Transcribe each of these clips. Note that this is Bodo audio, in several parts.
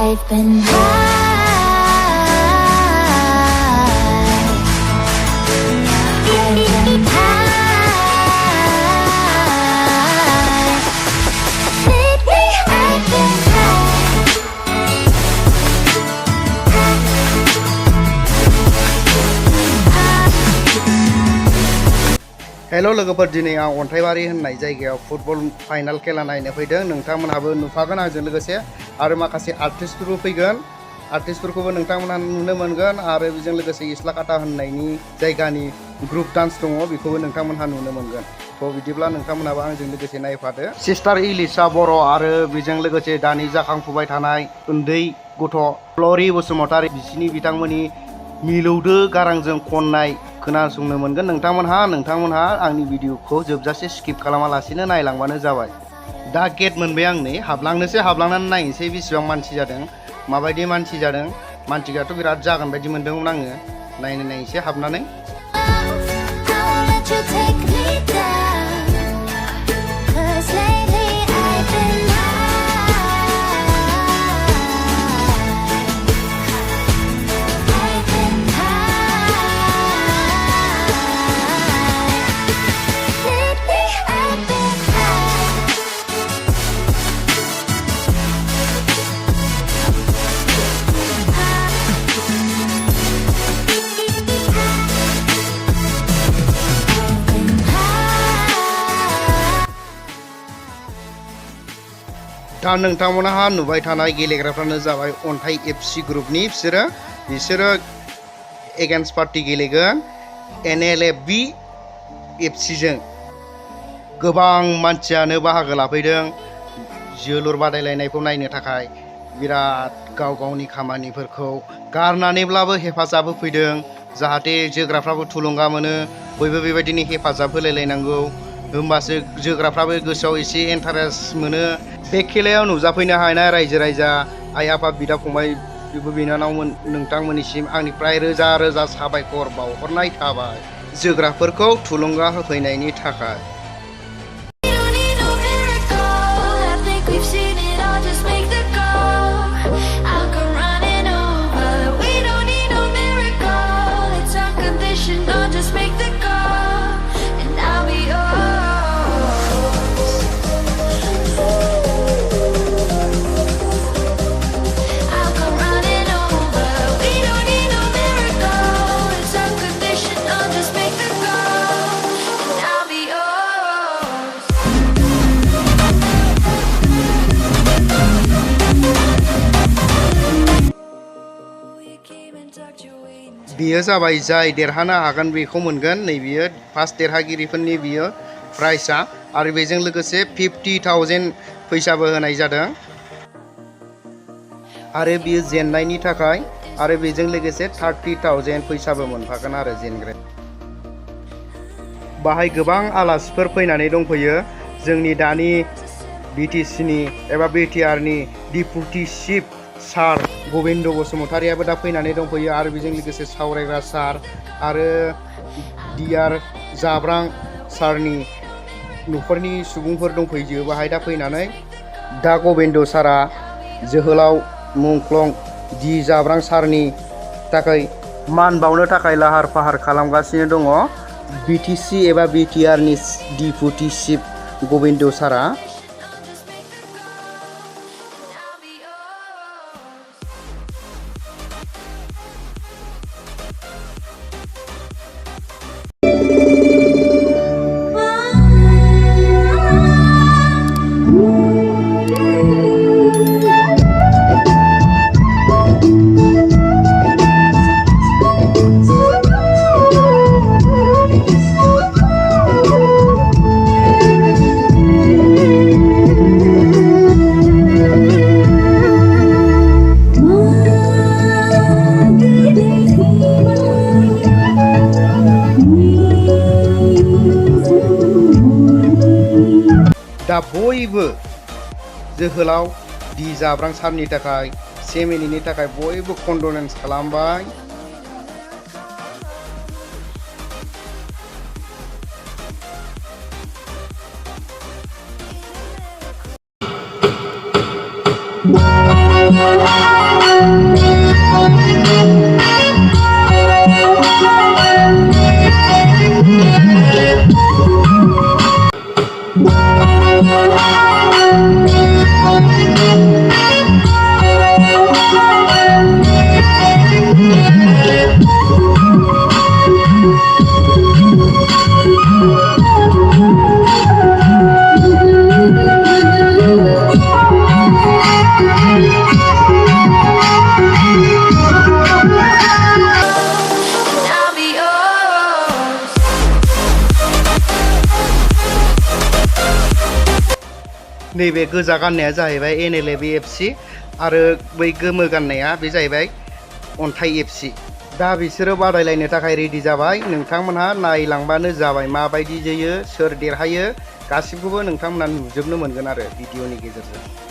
I've been हेलो लोगोफोर दिनै आं अन्थाइबारि होननाय जायगायाव फुटबल फाइनाल खेला नायनो फैदों नोंथांमोनहाबो नुफागोन आंजों लोगोसे आरो माखासे आर्टिस्टफोरबो फैगोन आर्टिस्टफोरखौबो नोंथांमोनहा नुनो मोनगोन आरो बेजों लोगोसे इस्लाकाटा होननायनि जायगानि ग्रुप डान्स दङ बेखौबो नोंथांमोनहा नुनो मोनगोन थ' बिदिब्ला नोंथांमोनहाबो आंजों लोगोसे नायफादो सिस्टार इलिशा बर' आरो बेजों लोगोसे दानि जाखांफुबाय थानाय उन्दै गथ' फ्लरि बसुमतारी बिथांमोननि मिलौदो गारांजों खननाय खोनासंनो मोनगोन नोंथांमोनहा आंनि भिडिअखौ जोबजासे स्किप खालामालासिनो नायलांबानो जाबाय दा गेट मोनबाय आं नै हाबलांनानै नायनोसै बेसेबां मानसि जादों माबायदि मानसि जादों मानसियाथ' बिराद जागोन बायदि मोनदोंमोन आङो नायनोसै हाबनानै दा नोंथांमोनहा नुबाय थानाय गेलेग्राफ्रानो जाबाय अन्थाइ एफसि ग्रुपनि बिसोरो एगेन्स्ट पार्टि गेलेगोन NLFB एफसिजों गोबां मानसियानो बाहागो लाफैदों जोलुर बादायलायनायखौ नायनो थाखाय बिराद गावनि खामानिफोरखौ गारनानैब्लाबो हेफाजाब होफैदों जाहाथे जोग्राफ्राबो थुलुंगा मोनो बयबो बेबायदिनो हेफाजाब होलायलायनांगौ होमबासो जोग्राफ्राबो गोसोआव एसे इन्टारेस्ट मोनो बे खेलायाव नुजाफैनो हानाय रायजो राजा आइ आफा बिदा फंबाय बिब' बिनानावमोन नोंथांमोननिसिम आंनिफ्राय रोजा रोजा साबायखर बावहरनाय थाबाय जोग्राफोरखौ थुलुंगा होफैनायनि थाखाय बियो जाबाय जाय देरहानो हागोन बेखौ मोनगोन नै बियो फार्स्ट देरहागिरिफोरनि बियो प्राइजआ आरो बेजों लोगोसे 50,000 फैसाबो होनाय जादों आरो बियो जेननायनि थाखाय आरो बेजों लोगोसे 30,000 फैसाबो मोनफागोन आरो जेनग्रा बाहाय गोबां आलासिफोर फैनानै दंफैयो जोंनि दानि BTCनि एबा BTRनि डिपुटि चिफ सार गबिन्द बसुमतारियाबो दा फैनानै दंफैयो आरो बेजों लोगोसे सावरायग्रा सार आरो डिआर जाब्रां सारनि न'खरनि सुबुंफोर दंफैयो बाहाय दा फैनानै दा गबिन्द सारा जोहोलाव मुंख्लं डि जाब्रां सारनि थाखाय मान बावनो थाखाय लाहार फाहार खालामगासिनो दङ BTC एबा BTRनि डिपुटि चिफ गबिन्द सारा दा बयबो जोहोलाव डि जाब्रां सारनि थाखाय फेमिलिनि थाखाय बयबो कन्डलेन्स खालामबाय। नैबे गोजा गाननाया जाहैबाय NLFB आरो बै गोमो गाननाया बे जाहैबाय अन्थाइ FC। दा बिसोरो बादायलायनो थाखाय रेडि जाबाय। नोंथांमोनहा नायलांबानो जाबाय माबायदि जायो, सोर देरहायो गासिबखौबो नोंथांमोना नुजोबनो मोनगोन आरो भिडिअनि गेजेरजों।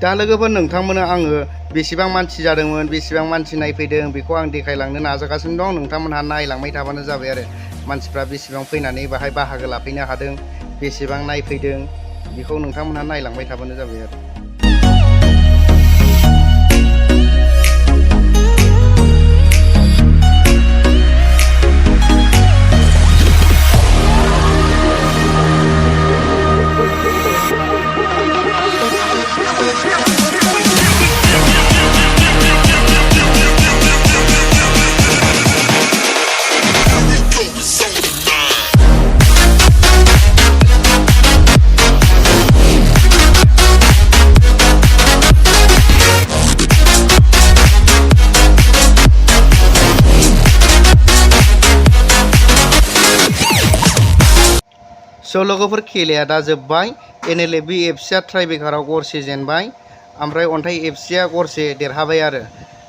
दा लोगोफोर नोंथांमोननो आङो बेसेबां मानसि जादोंमोन, बेसेबां मानसि नायफैदों बेखौ आं देखायलांनो नाजागासिनो दं। नोंथांमोनहा नायलांबाय थाबानो जाबाय आरो मानसिफ्रा बेसेबां फैनानै बाहाय बाहागो लाफैनो हादों, बेसेबां नायफैदों बेखौ नोंथांमोनहा नायलांबाय थाबानो जाबाय आरो। लोगोफोर खेलाया दा जोब्बाय। NLFB FC ट्राइब्रेकाराव गरसे जेनबाय, ओमफ्राय अन्थाइ FC गरसे देरहाबाय आरो।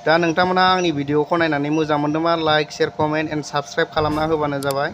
दा नोंथांमोना आंनि भिडिअखौ नायनानै मोजां मोनदोंबा like, share, comment and subscribe खालामना होबानो जाबाय।